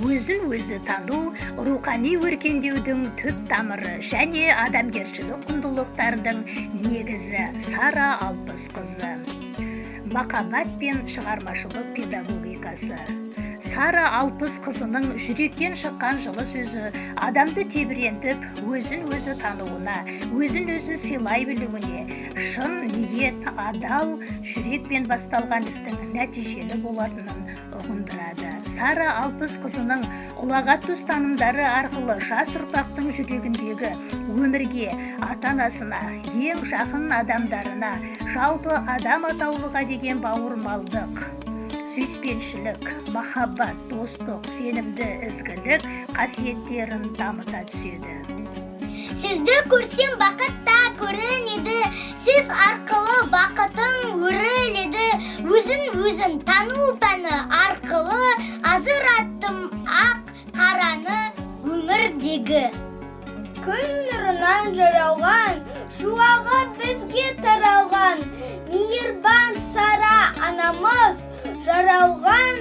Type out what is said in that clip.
өзін өзі тану рухани өркендеудің түп тамыры және адамгершілік құндылықтардың негізі. Сара Алпысқызы. Махаббат пен шығармашылық педагогикасы. Сара Алпысқызының жүректен шыққан жылы сөзі адамды тебірентіп, өзін өзі тануына, өзін өзі сыйлай білуіне, шын ниет, адал жүрекпен басталған істің нәтижелі болатынын ұғындырады. Сара Алпысқызының ұлағатты ұстанымдары арқылы жас ұрпақтың жүрегіндегі өмірге, ата-анасына, ең жақын адамдарына, жалпы адам атаулыға деген бауырмалдық, сүйіспеншілік, махаббат, достық, сенімді, ізгілік қасиеттерін дамыта түседі. Сізді көрсем бақытта көрінеді, сіз арқылы бақытың өріледі, өзін тану пәні арқылы ажыраттым ақ қараны өмірдегі. Күн нұрынан жаралған, шуағы бізге таралған, мейірбан Сара анамыз жаралған